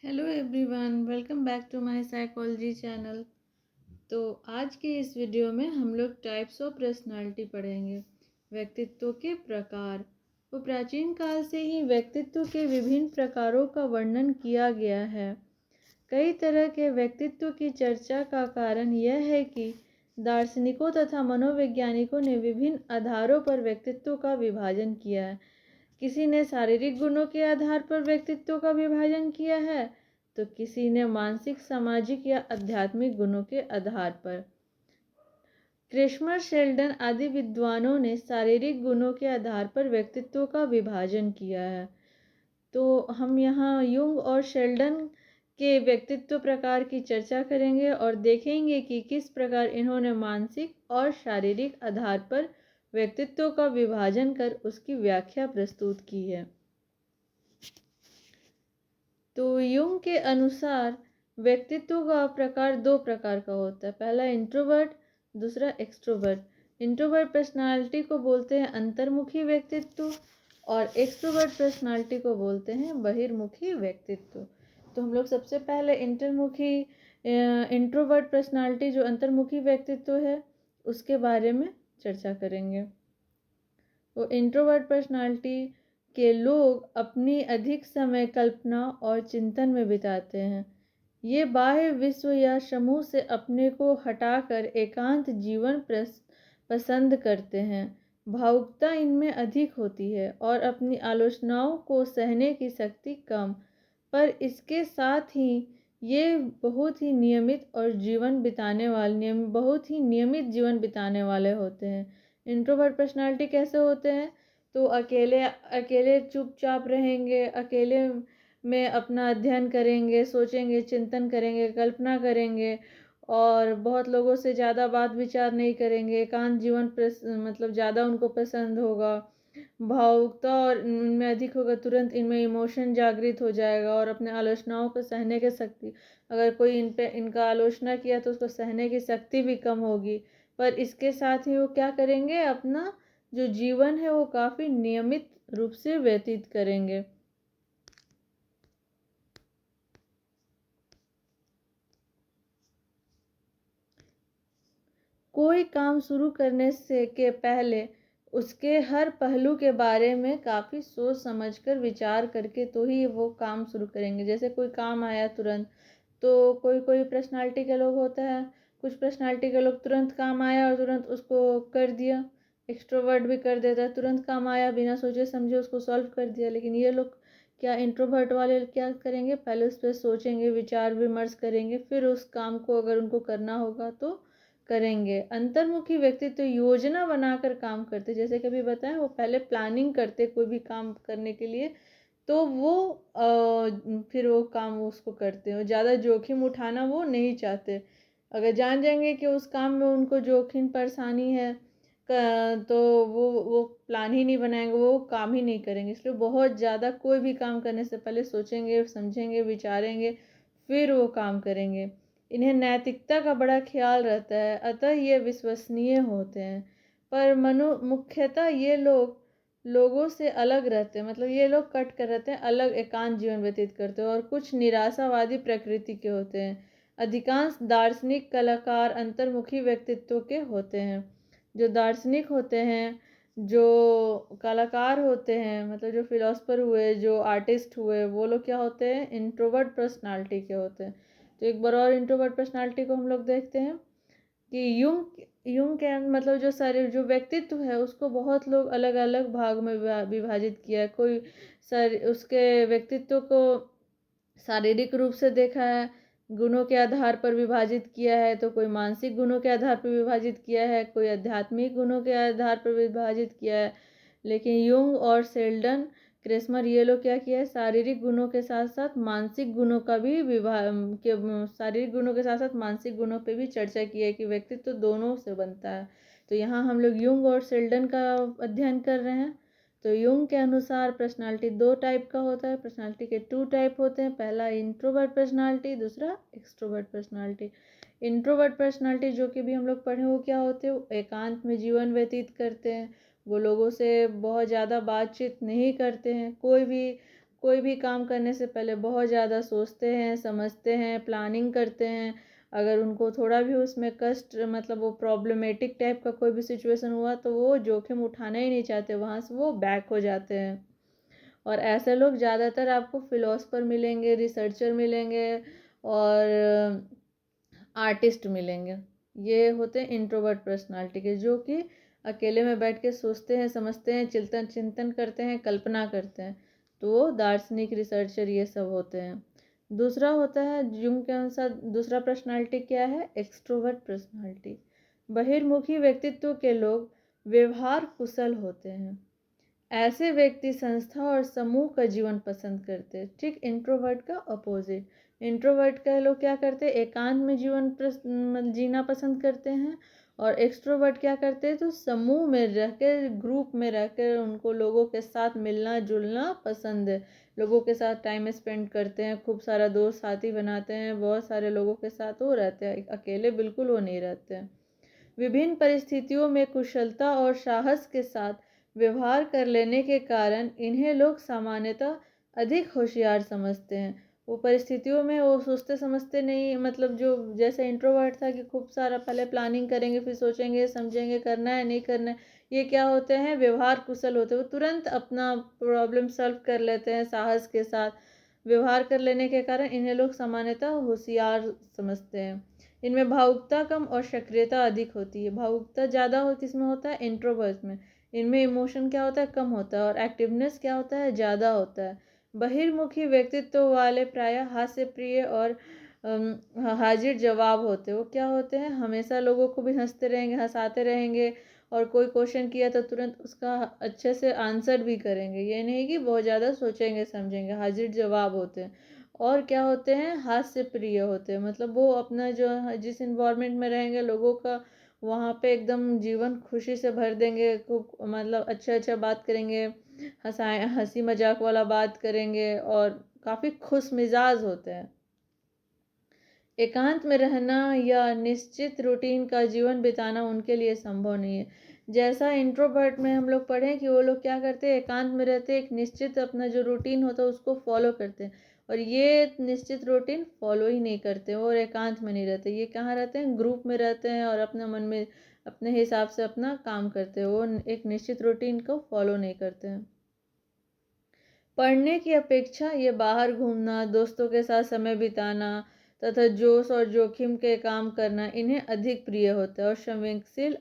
Hello everyone, welcome back to my psychology channel. तो आज के इस वीडियो में हम लोग टाइप्स ऑफ पर्सनालिटी पढ़ेंगे। व्यक्तित्व के प्रकार। तो प्राचीन काल से ही व्यक्तित्व के विभिन्न प्रकारों का वर्णन किया गया है। कई तरह के व्यक्तित्व की चर्चा का कारण यह है कि दार्शनिकों तथा मनोवैज्ञानिकों ने विभिन्न आधारों पर व्यक्तित्व का विभाजन किया है। किसी ने शारीरिक गुणों के आधार पर व्यक्तित्व का विभाजन किया है, तो किसी ने मानसिक, सामाजिक या आध्यात्मिक गुणों के आधार पर। क्रेसमर, शेल्डन आदि विद्वानों ने शारीरिक गुणों के आधार पर व्यक्तित्व का विभाजन किया है। तो हम यहाँ युंग और शेल्डन के व्यक्तित्व प्रकार की चर्चा करेंगे और देखेंगे कि किस प्रकार इन्होंने मानसिक और शारीरिक आधार पर व्यक्तित्व का विभाजन कर उसकी व्याख्या प्रस्तुत की है। तो युंग के अनुसार व्यक्तित्व का प्रकार दो प्रकार का होता है। पहला इंट्रोवर्ट, दूसरा एक्सट्रोवर्ट। इंट्रोवर्ट पर्सनालिटी को बोलते हैं अंतर्मुखी व्यक्तित्व और एक्सट्रोवर्ट पर्सनालिटी को बोलते हैं बहिर्मुखी व्यक्तित्व। तो हम लोग सबसे पहले इंट्रोवर्ट पर्सनालिटी जो अंतर्मुखी व्यक्तित्व है उसके बारे में चर्चा करेंगे। तो इंट्रोवर्ट पर्सनालिटी के लोग अपनी अधिक समय कल्पना और चिंतन में बिताते हैं। ये बाह्य विश्व या समूह से अपने को हटाकर एकांत जीवन पसंद करते हैं। भावुकता इनमें अधिक होती है और अपनी आलोचनाओं को सहने की शक्ति कम, पर इसके साथ ही ये बहुत ही नियमित जीवन बिताने वाले होते हैं। इंट्रोवर्ट पर्सनालिटी कैसे होते हैं? तो अकेले चुपचाप रहेंगे, अकेले में अपना अध्ययन करेंगे, सोचेंगे, चिंतन करेंगे, कल्पना करेंगे और बहुत लोगों से ज़्यादा बात विचार नहीं करेंगे। एकांत जीवन मतलब ज़्यादा उनको पसंद होगा। भावुकता और इनमें अधिक होगा, तुरंत इनमें इमोशन जागृत हो जाएगा और अपने आलोचनाओं को सहने की शक्ति, अगर कोई इनका आलोचना किया तो उसको सहने की शक्ति भी कम होगी। पर इसके साथ ही वो क्या करेंगे, अपना जो जीवन है वो काफ़ी नियमित रूप से व्यतीत करेंगे। कोई काम शुरू करने से के पहले उसके हर पहलू के बारे में काफ़ी सोच समझकर विचार करके तो ही वो काम शुरू करेंगे। जैसे कोई काम आया तुरंत, तो कोई पर्सनालिटी के लोग होता है, कुछ पर्सनालिटी के लोग तुरंत काम आया और तुरंत उसको कर दिया। एक्सट्रोवर्ट भी कर देता है, तुरंत काम आया बिना सोचे समझे उसको सॉल्व कर दिया। लेकिन ये लोग क्या, इंट्रोवर्ट वाले क्या करेंगे, पहले उस पर सोचेंगे, विचार विमर्श करेंगे, फिर उस काम को अगर उनको करना होगा तो करेंगे। अंतर्मुखी व्यक्तित्व योजना बनाकर काम करते, जैसे कभी बताएं, वो पहले प्लानिंग करते कोई भी काम करने के लिए, तो वो फिर वो काम उसको करते हैं। ज़्यादा जोखिम उठाना वो नहीं चाहते। अगर जान जाएंगे कि उस काम में उनको जोखिम परेशानी है तो वो प्लान ही नहीं बनाएंगे, वो काम ही नहीं करेंगे। इसलिए बहुत ज़्यादा कोई भी काम करने से पहले सोचेंगे, समझेंगे, विचारेंगे, फिर वो काम करेंगे। इन्हें नैतिकता का बड़ा ख्याल रहता है, अतः ये विश्वसनीय होते हैं। पर मुख्यतः ये लोगों से अलग रहते हैं, मतलब ये लोग कट कर रहते हैं, अलग एकांत जीवन व्यतीत करते हैं और कुछ निराशावादी प्रकृति के होते हैं। अधिकांश दार्शनिक कलाकार अंतर्मुखी व्यक्तित्व के होते हैं। जो दार्शनिक होते हैं, जो कलाकार होते हैं, मतलब जो फिलोसफर हुए, जो आर्टिस्ट हुए, वो लोग क्या होते हैं, इंट्रोवर्ट पर्सनालिटी के होते हैं। तो एक बार और इंट्रोवर्ट पर्सनालिटी को हम लोग देखते हैं कि युंग के मतलब जो व्यक्तित्व है उसको बहुत लोग अलग अलग भाग में विभाजित किया है। कोई उसके व्यक्तित्व को शारीरिक रूप से देखा है, गुणों के आधार पर विभाजित किया है, तो कोई मानसिक गुणों के आधार पर विभाजित किया है, कोई आध्यात्मिक गुणों के आधार पर विभाजित किया है। लेकिन युंग और शेल्डन, क्रेसमर, ये लोग क्या किया है, शारीरिक गुणों के साथ साथ मानसिक गुणों का भी शारीरिक गुणों के साथ साथ मानसिक गुणों पे भी चर्चा की है कि व्यक्तित्व तो दोनों से बनता है। तो यहाँ हम लोग युंग और शेल्डन का अध्ययन कर रहे हैं। तो युंग के अनुसार पर्सनालिटी दो टाइप का होता है। पर्सनालिटी के 2 टाइप होते हैं, पहला इंट्रोवर्ट पर्सनालिटी, दूसरा एक्सट्रोवर्ट पर्सनालिटी। इंट्रोवर्ट पर्सनालिटी जो कि भी हम लोग पढ़े, वो क्या होते हैं, एकांत में जीवन व्यतीत करते हैं। वो लोगों से बहुत ज़्यादा बातचीत नहीं करते हैं, कोई भी कोई भी काम करने से पहले बहुत ज़्यादा सोचते हैं, समझते हैं, प्लानिंग करते हैं। अगर उनको थोड़ा भी उसमें कष्ट मतलब वो प्रॉब्लमेटिक टाइप का कोई भी सिचुएशन हुआ तो वो जोखिम उठाना ही नहीं चाहते, वहाँ से वो बैक हो जाते हैं। और ऐसे लोग ज़्यादातर आपको फिलोसफर मिलेंगे, रिसर्चर मिलेंगे और आर्टिस्ट मिलेंगे। ये होते हैं इंट्रोवर्ट पर्सनालिटी के, जो कि अकेले में बैठ के सोचते हैं, समझते हैं, चिंतन करते हैं, कल्पना करते हैं। तो वो दार्शनिक, रिसर्चर ये सब होते हैं। दूसरा होता है जूम के अनुसार दूसरा पर्सनालिटी क्या है, एक्सट्रोवर्ट पर्सनालिटी। बहिर्मुखी व्यक्तित्व के लोग व्यवहार कुशल होते हैं। ऐसे व्यक्ति संस्था और समूह का जीवन पसंद करते हैं। ठीक इंट्रोवर्ट का अपोजिट। इंट्रोवर्ट का लोग क्या करते हैं, एकांत में जीवन जीना पसंद करते हैं। और एक्सट्रोवर्ट क्या करते हैं, तो समूह में रहकर, ग्रुप में रहकर उनको लोगों के साथ मिलना जुलना पसंद है। लोगों के साथ टाइम स्पेंड करते हैं, खूब सारा दोस्त साथी बनाते हैं, बहुत सारे लोगों के साथ वो रहते हैं, अकेले बिल्कुल वो नहीं रहते हैं। विभिन्न परिस्थितियों में कुशलता और साहस के साथ व्यवहार कर लेने के कारण इन्हें लोग सामान्यतः अधिक होशियार समझते हैं। वो परिस्थितियों में वो सोचते समझते नहीं, मतलब जो जैसे इंट्रोवर्ट था कि खूब सारा पहले प्लानिंग करेंगे, फिर सोचेंगे समझेंगे करना है नहीं करना है। ये क्या होते हैं, व्यवहार कुशल होते हैं, वो तुरंत अपना प्रॉब्लम सॉल्व कर लेते हैं साहस के साथ। व्यवहार कर लेने के कारण इन्हें लोग सामान्यतः होशियार समझते हैं। इनमें भावुकता कम और सक्रियता अधिक होती है। भावुकता ज़्यादा हो किसमें होता है, इंट्रोवर्ट में। इनमें इमोशन क्या होता है, कम होता है, और एक्टिवनेस क्या होता है, ज़्यादा होता है। बहिर्मुखी व्यक्तित्व वाले प्रायः हास्य प्रिय और हाजिर जवाब होते हैं। वो क्या होते हैं, हमेशा लोगों को भी हंसते रहेंगे, हंसाते रहेंगे, और कोई क्वेश्चन किया तो तुरंत उसका अच्छे से आंसर भी करेंगे। ये नहीं कि बहुत ज़्यादा सोचेंगे समझेंगे, हाजिर जवाब होते हैं। और क्या होते हैं, हास्य प्रिय होते हैं, मतलब वो अपना जो जिस इन्वायरमेंट में रहेंगे लोगों का, वहाँ पे एकदम जीवन खुशी से भर देंगे। खूब मतलब अच्छा अच्छा बात करेंगे, हंसाए हंसी मजाक वाला बात करेंगे, और काफ़ी खुश मिजाज होते हैं। एकांत में रहना या निश्चित रूटीन का जीवन बिताना उनके लिए संभव नहीं है। जैसा इंट्रोवर्ट में हम लोग पढ़ें कि वो लोग क्या करते हैं, एकांत में रहते हैं, एक निश्चित अपना जो रूटीन होता है उसको फॉलो करते हैं। और ये निश्चित रूटीन फॉलो ही नहीं करते और एकांत में नहीं रहते। ये कहाँ रहते हैं, ग्रुप में रहते हैं, और अपने मन में अपने हिसाब से अपना काम करते हैं। वो एक निश्चित रूटीन को फॉलो नहीं करते हैं। पढ़ने की अपेक्षा ये बाहर घूमना, दोस्तों के साथ समय बिताना तथा जोश और जोखिम के काम करना इन्हें अधिक प्रिय होता है। और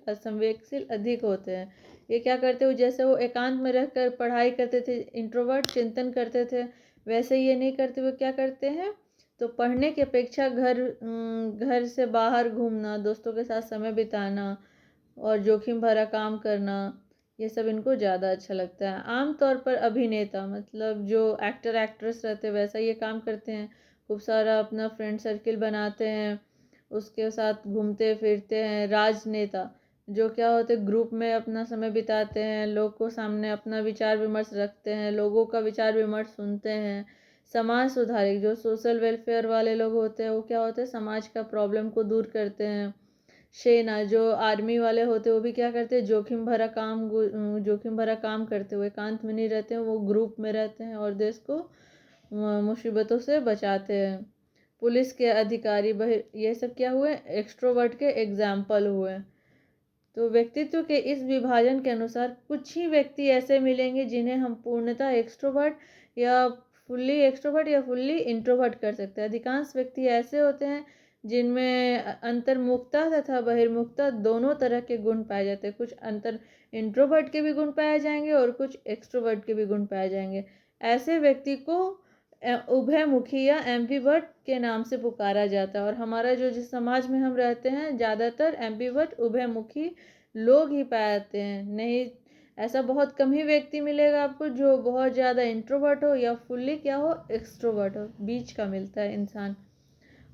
असंवेदनशील अधिक होते हैं। ये क्या करते हो, जैसे वो एकांत में रहकर पढ़ाई करते थे, इंट्रोवर्ट चिंतन करते थे, वैसे ये नहीं करते। वो क्या करते हैं, तो पढ़ने की अपेक्षा घर से बाहर घूमना, दोस्तों के साथ समय बिताना और जोखिम भरा काम करना, ये सब इनको ज़्यादा अच्छा लगता है। आमतौर पर अभिनेता, मतलब जो एक्टर एक्ट्रेस रहते हैं वैसा ये काम करते हैं। खूब सारा अपना फ्रेंड सर्किल बनाते हैं, उसके साथ घूमते फिरते हैं। राजनेता जो क्या होते हैं, ग्रुप में अपना समय बिताते हैं, लोग को सामने अपना विचार विमर्श रखते हैं, लोगों का विचार विमर्श सुनते हैं। समाज सुधारक जो सोशल वेलफेयर वाले लोग होते हैं, वो क्या होते हैं, समाज का प्रॉब्लम को दूर करते हैं। सेना जो आर्मी वाले होते हैं, वो भी क्या करते हैं, जोखिम भरा काम करते हुए एकांत में नहीं रहते हैं, वो ग्रुप में रहते हैं और देश को मुसीबतों से बचाते हैं। पुलिस के अधिकारी ये सब क्या हुए, एक्सट्रोवर्ट के एग्जाम्पल हुए। तो व्यक्तित्व के इस विभाजन के अनुसार कुछ ही व्यक्ति ऐसे मिलेंगे जिन्हें हम पूर्णतः एक्सट्रोवर्ट या फुल्ली इंट्रोवर्ट कर सकते हैं। अधिकांश व्यक्ति ऐसे होते हैं जिनमें अंतर्मुखता तथा बहिर्मुखता दोनों तरह के गुण पाए जाते हैं। कुछ अंतर इंट्रोवर्ट के भी गुण पाए जाएंगे और कुछ एक्सट्रोवर्ट के भी गुण पाए जाएंगे। ऐसे व्यक्ति को उभयमुखी या एम्बिवर्ट के नाम से पुकारा जाता है। और हमारा जो जिस समाज में हम रहते हैं, ज़्यादातर एम्बिवर्ट उभयमुखी लोग ही पाए जाते हैं। नहीं, ऐसा बहुत कम ही व्यक्ति मिलेगा आपको जो बहुत ज़्यादा इंट्रोवर्ट हो या फुल्ली क्या हो, एक्सट्रोवर्ट हो। बीच का मिलता है इंसान।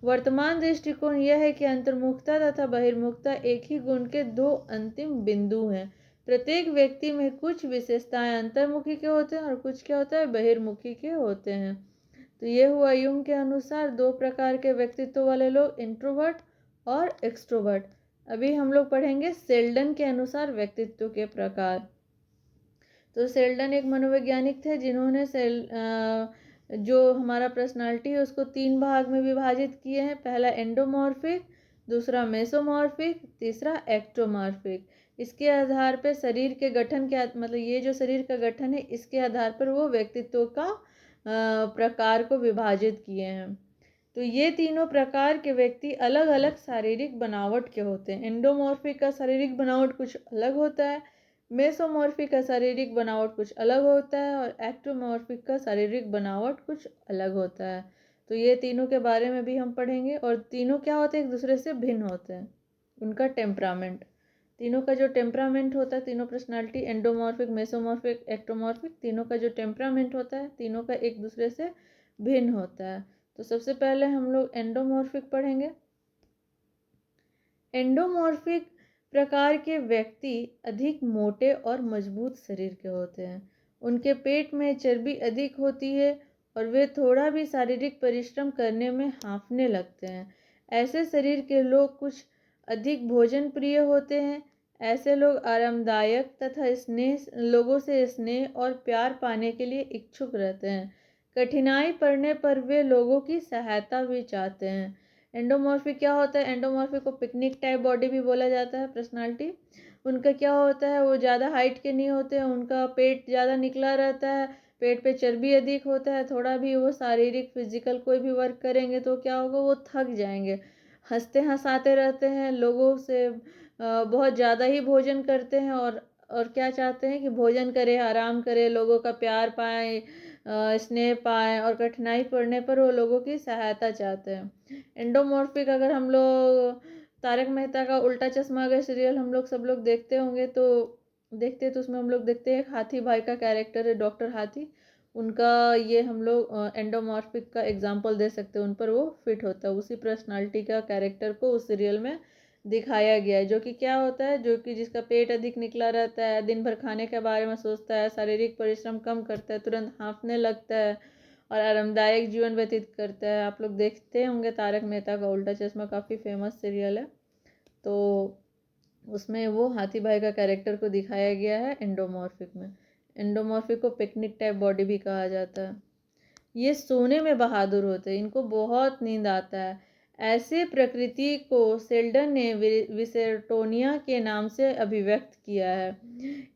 वर्तमान दृष्टिकोण यह है कि अंतर्मुखता तथा बहिर्मुखता एक ही गुण के दो अंतिम बिंदु हैं। प्रत्येक व्यक्ति में कुछ विशेषताएं अंतर्मुखी के होते हैं और कुछ क्या होता है, बहिर्मुखी के होते हैं। तो ये हुआ यूंग के अनुसार दो प्रकार के व्यक्तित्व वाले लोग, इंट्रोवर्ट और एक्सट्रोवर्ट। अभी हम लोग पढ़ेंगे सेल्डन के अनुसार व्यक्तित्व के प्रकार। तो सेल्डन एक मनोवैज्ञानिक थे जिन्होंने जो हमारा पर्सनालिटी है उसको 3 भाग में विभाजित किए हैं। पहला एंडोमॉर्फिक, दूसरा मेसोमॉर्फिक, तीसरा एक्टोमॉर्फिक। इसके आधार पर शरीर के गठन के मतलब ये जो शरीर का गठन है इसके आधार पर वो व्यक्तित्व का प्रकार को विभाजित किए हैं। तो ये तीनों प्रकार के व्यक्ति अलग अलग शारीरिक बनावट के होते हैं। एंडोमॉर्फिक का शारीरिक बनावट कुछ अलग होता है, मेसोमॉर्फिक का शारीरिक बनावट कुछ अलग होता है और एक्टोमॉर्फिक का शारीरिक बनावट कुछ अलग होता है। तो ये तीनों के बारे में भी हम पढ़ेंगे। और तीनों क्या होते हैं, एक दूसरे से भिन्न होते हैं। उनका टेम्परामेंट, तीनों का जो टेम्परामेंट होता है, तीनों पर्सनालिटी एंडोमॉर्फिक, मेसोमॉर्फिक, एक्टोमॉर्फिक, तीनों का जो टेम्परामेंट होता है तीनों का एक दूसरे से भिन्न होता है। तो सबसे पहले हम लोग एंडोमॉर्फिक पढ़ेंगे। एंडोमॉर्फिक प्रकार के व्यक्ति अधिक मोटे और मजबूत शरीर के होते हैं। उनके पेट में चर्बी अधिक होती है और वे थोड़ा भी शारीरिक परिश्रम करने में हांफने लगते हैं। ऐसे शरीर के लोग कुछ अधिक भोजन प्रिय होते हैं। ऐसे लोग आरामदायक तथा लोगों से स्नेह और प्यार पाने के लिए इच्छुक रहते हैं। कठिनाई पड़ने पर वे लोगों की सहायता भी चाहते हैं। एंडोमॉर्फिक क्या होता है, एंडोमॉर्फिक को पिकनिक टाइप बॉडी भी बोला जाता है। पर्सनालिटी उनका क्या होता है, वो ज़्यादा हाइट के नहीं होते हैं, उनका पेट ज़्यादा निकला रहता है, पेट पे चर्बी अधिक होता है। थोड़ा भी वो शारीरिक फिजिकल कोई भी वर्क करेंगे तो क्या होगा, वो थक जाएंगे। हंसते हंसाते रहते हैं, लोगों से बहुत ज़्यादा ही भोजन करते हैं और क्या चाहते हैं कि भोजन करें, आराम करें, लोगों का प्यार पाएँ, स्नेह पाएँ और कठिनाई पड़ने पर वो लोगों की सहायता चाहते हैं। एंडोमॉर्फिक अगर हम लोग तारक मेहता का उल्टा चश्मा अगर सीरियल हम लोग सब लोग देखते होंगे तो उसमें हम लोग देखते हैं हाथी भाई का कैरेक्टर है, डॉक्टर हाथी। उनका ये हम लोग एंडोमॉर्फिक का एग्जांपल दे सकते हैं, उन पर वो फिट होता है। उसी पर्सनालिटी का कैरेक्टर को उस सीरियल में दिखाया गया है, जो कि क्या होता है, जो कि जिसका पेट अधिक निकला रहता है, दिन भर खाने के बारे में सोचता है, शारीरिक परिश्रम कम करता है, तुरंत हाँफने लगता है और आरामदायक जीवन व्यतीत करता है। आप लोग देखते होंगे तारक मेहता का उल्टा चश्मा, काफ़ी फेमस सीरियल है। तो उसमें वो हाथी भाई का कैरेक्टर को दिखाया गया है एंडोमॉर्फिक में। एंडोमॉर्फिक को पिकनिक टाइप बॉडी भी कहा जाता है। ये सोने में बहादुर होते हैं, इनको बहुत नींद आता है। ऐसे प्रकृति को सेल्डन ने विसेरोटोनिया के नाम से अभिव्यक्त किया है।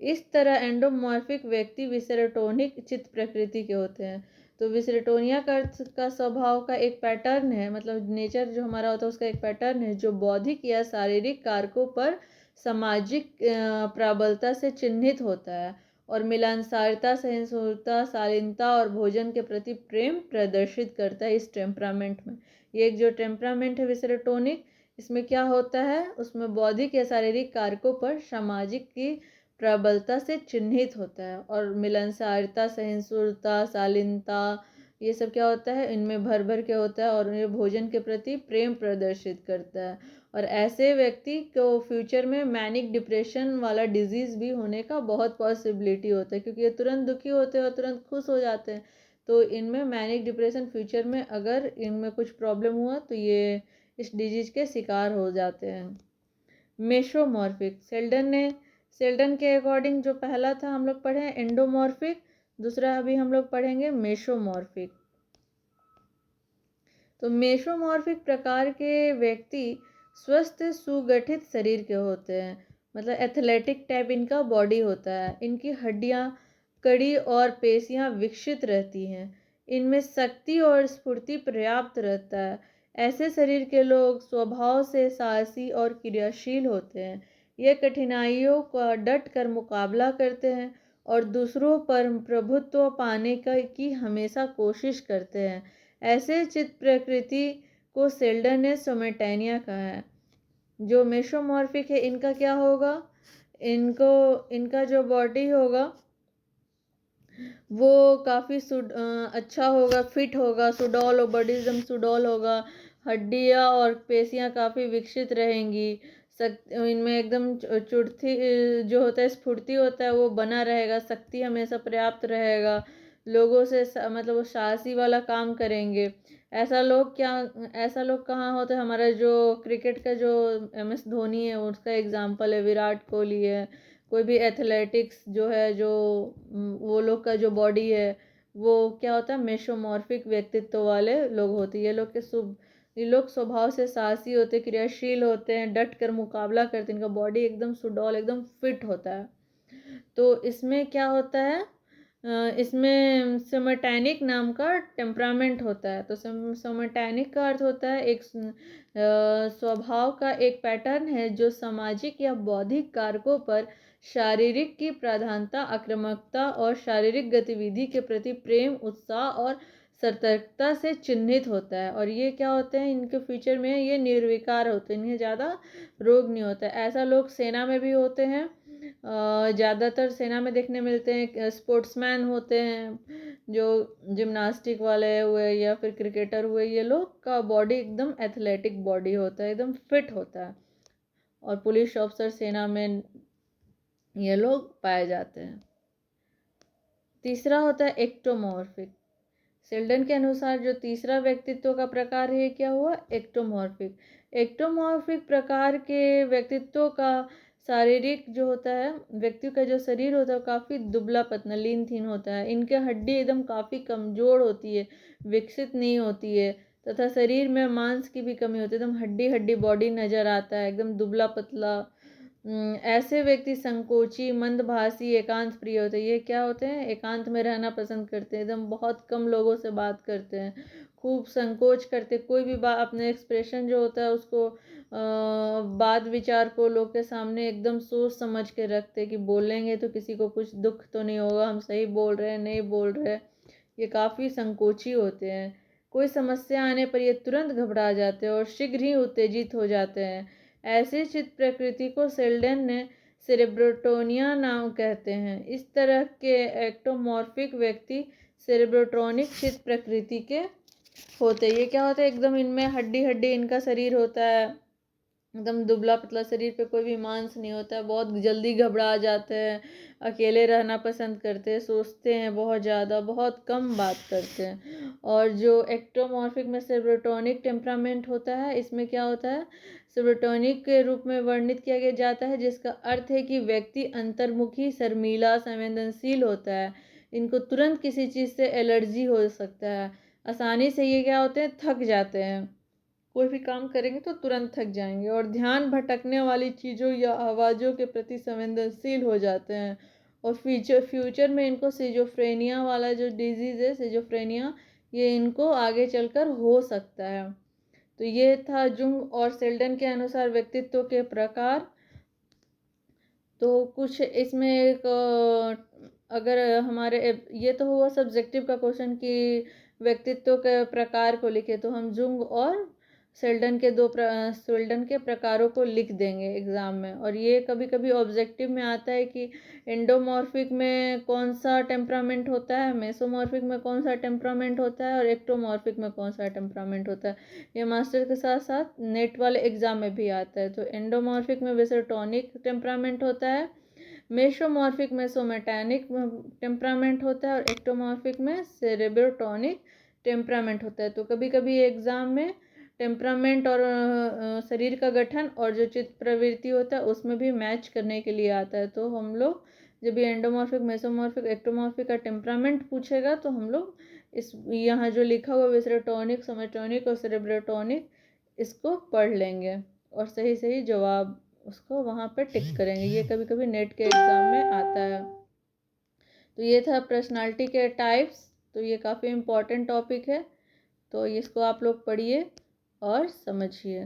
इस तरह एंडोमॉर्फिक व्यक्ति विसेरोटोनिक चित्त प्रकृति के होते हैं। तो विसेरोटोनिया का स्वभाव का एक पैटर्न है, मतलब नेचर जो हमारा होता है उसका एक पैटर्न है जो बौद्धिक या शारीरिक कारकों पर सामाजिक प्रबलता से चिन्हित होता है और मिलनसारता, सहिष्णुता, शालीनता और भोजन के प्रति प्रेम प्रदर्शित करता है इस टेम्परामेंट में। ये एक जो टेम्परामेंट है विसेरोटोनिक, इसमें क्या होता है, उसमें बौद्धिक या शारीरिक कारकों पर सामाजिक की प्रबलता से चिन्हित होता है और मिलनसारता, सहिष्णुता, शालीनता, ये सब क्या होता है, इनमें भर भर के होता है और ये भोजन के प्रति प्रेम प्रदर्शित करता है। और ऐसे व्यक्ति को फ्यूचर में मैनिक डिप्रेशन वाला डिजीज़ भी होने का बहुत पॉसिबिलिटी होता है, क्योंकि ये तुरंत दुखी होते हैं और तुरंत खुश हो जाते हैं। तो इनमें मैनिक डिप्रेशन फ्यूचर में अगर इनमें कुछ प्रॉब्लम हुआ तो ये इस डिजीज़ के शिकार हो जाते हैं। मेसोमॉर्फिक, सेल्डन के अकॉर्डिंग जो पहला था हम लोग पढ़े एंडोमॉर्फिक, दूसरा अभी हम लोग पढ़ेंगे मेसोमॉर्फिक। तो मेसोमॉर्फिक प्रकार के व्यक्ति स्वस्थ सुगठित शरीर के होते हैं, मतलब एथलेटिक टाइप इनका बॉडी होता है। इनकी हड्डियां कड़ी और पेशियां विकसित रहती हैं। इनमें शक्ति और स्फूर्ति पर्याप्त रहता है। ऐसे शरीर के लोग स्वभाव से साहसी और क्रियाशील होते हैं। ये कठिनाइयों का डट कर मुकाबला करते हैं और दूसरों पर प्रभुत्व पाने की हमेशा कोशिश करते हैं। ऐसे चित्त प्रकृति को सेल्डन ने सोमेटेनिया कहा है। जो मेसोमॉर्फिक है इनका क्या होगा, इनका जो बॉडी होगा वो काफ़ी अच्छा होगा, फिट होगा, सुडौल बॉडी एकदम सुडौल होगा, हड्डियाँ और पेशियाँ काफ़ी विकसित रहेंगी, इनमें एकदम चुड़ती जो होता है, स्फूर्ति होता है वो बना रहेगा, शक्ति हमेशा पर्याप्त रहेगा, लोगों से मतलब वो साहसी वाला काम करेंगे। ऐसा लोग कहाँ होते हैं, हमारा जो क्रिकेट का जो MS धोनी है उसका एग्जाम्पल है, विराट कोहली है, कोई भी एथलेटिक्स जो है, जो वो लोग का जो बॉडी है वो क्या होता है, मेसोमॉर्फिक व्यक्तित्व वाले लोग होते हैं। ये लोग स्वभाव से साहसी होते, क्रियाशील होते हैं, डट कर मुकाबला करते हैं, इनका बॉडी एकदम सुडौल एकदम फिट होता है। तो इसमें क्या होता है, इसमें सोमेटैनिक नाम का टेम्परामेंट होता है। तो सोमेटैनिक का अर्थ होता है एक स्वभाव का एक पैटर्न है जो सामाजिक या बौद्धिक कारकों पर शारीरिक की प्रधानता, आक्रामकता और शारीरिक गतिविधि के प्रति प्रेम, उत्साह और सतर्कता से चिन्हित होता है। और ये क्या होते हैं, इनके फ्यूचर में ये निर्विकार होते हैं, इन्हें ज़्यादा रोग नहीं होता है। ऐसा लोग सेना में भी होते हैं, ज़्यादातर सेना में देखने मिलते हैं। स्पोर्ट्समैन होते हैं जो जिम्नास्टिक वाले हुए या फिर क्रिकेटर हुए, ये लोग का बॉडी एकदम एथलेटिक बॉडी होता है, एकदम फिट होता है। और पुलिस ऑफिसर, सेना में ये लोग पाए जाते हैं। तीसरा होता है एक्टोमॉर्फिक। सेल्डन के अनुसार जो तीसरा व्यक्तित्व का प्रकार है, क्या हुआ, एक्टोमॉर्फिक। एक्टोमॉर्फिक प्रकार के व्यक्तित्व का शारीरिक जो होता है, व्यक्ति का जो शरीर होता है वो काफ़ी दुबला पतला लीन थीन होता है। इनके हड्डी एकदम काफ़ी कमज़ोर होती है, विकसित नहीं होती है, तथा शरीर में मांस की भी कमी होती है, एकदम हड्डी हड्डी बॉडी नज़र आता है, एकदम दुबला पतला। ऐसे व्यक्ति संकोची, मंदभाषी, एकांत प्रिय होते हैं। ये क्या होते हैं, एकांत में रहना पसंद करते हैं, एकदम बहुत कम लोगों से बात करते हैं, खूब संकोच करते, कोई भी बात अपने एक्सप्रेशन जो होता है उसको बात विचार को लोग के सामने एकदम सोच समझ के रखते कि बोलेंगे तो किसी को कुछ दुख तो नहीं होगा, हम सही बोल रहे हैं नहीं बोल रहे। ये काफ़ी संकोची होते हैं। कोई समस्या आने पर ये तुरंत घबरा जाते हैं और शीघ्र ही उत्तेजित हो जाते हैं। ऐसी चित्त प्रकृति को सेल्डन ने सेरेब्रोटोनिया नाम कहते हैं। इस तरह के एक्टोमॉर्फिक व्यक्ति सेरेब्रोटोनिक चित्त प्रकृति के होते हैं। ये क्या होता है, एकदम इनमें हड्डी हड्डी इनका शरीर होता है, एकदम दुबला पतला शरीर पे कोई भी मांस नहीं होता है, बहुत जल्दी घबरा जाते हैं, अकेले रहना पसंद करते हैं, सोचते हैं बहुत ज़्यादा, बहुत कम बात करते हैं। और जो एक्टोमॉर्फिक में सेरोटोनिक टेम्परामेंट होता है, इसमें क्या होता है, सेरोटोनिक के रूप में वर्णित किया गया जाता है, जिसका अर्थ है कि व्यक्ति अंतर्मुखी, शर्मीला, संवेदनशील होता है। इनको तुरंत किसी चीज़ से एलर्जी हो सकता है, आसानी से ये क्या होते हैं, थक जाते हैं, कोई भी काम करेंगे तो तुरंत थक जाएंगे, और ध्यान भटकने वाली चीज़ों या आवाज़ों के प्रति संवेदनशील हो जाते हैं। और फ्यूचर में इनको सिजोफ्रेनिया वाला जो डिजीज़ है, सिजोफ्रेनिया, ये इनको आगे चलकर हो सकता है। तो ये था जुंग और सेल्डन के अनुसार व्यक्तित्व के प्रकार। तो कुछ इसमें एक अगर हमारे ये तो हुआ सब्जेक्टिव का क्वेश्चन कि व्यक्तित्व के प्रकार को लिखे, तो हम जुंग और सेल्डन के प्रकारों को लिख देंगे एग्ज़ाम में। और ये कभी कभी ऑब्जेक्टिव में आता है कि एंडोमॉर्फिक में कौन सा टेम्परामेंट होता है, मेसोमॉर्फिक में कौन सा टेम्परामेंट होता है, और एक्टोमॉर्फिक में कौन सा टेम्परामेंट होता है। ये मास्टर के साथ साथ नेट वाले एग्ज़ाम में भी आता है। तो एंडोमॉर्फिक में वेसोटोनिक टेम्परामेंट होता है, मेसोमॉर्फिक में सोमेटैनिक टेम्परामेंट होता है, और एक्टोमॉर्फिक में सेरेब्रोटोनिक टेम्परामेंट होता है। तो कभी कभी एग्ज़ाम में टेम्परामेंट और शरीर का गठन और जो चित्त प्रवृत्ति होता है उसमें भी मैच करने के लिए आता है। तो हम लोग जब ये एंडोमॉर्फिक, मेसोमॉर्फिक, एक्टोमॉर्फिक का टेम्परामेंट पूछेगा तो हम लोग इस यहाँ जो लिखा हुआ वेसोटोनिक, सोमेटोनिक और सेरेब्रोटोनिक, इसको पढ़ लेंगे और सही सही जवाब उसको वहाँ पे टिक करेंगे। ये कभी कभी नेट के एग्ज़ाम में आता है। तो ये था पर्सनालिटी के टाइप्स। तो ये काफ़ी इम्पोर्टेंट टॉपिक है, तो इसको आप लोग पढ़िए और समझिए।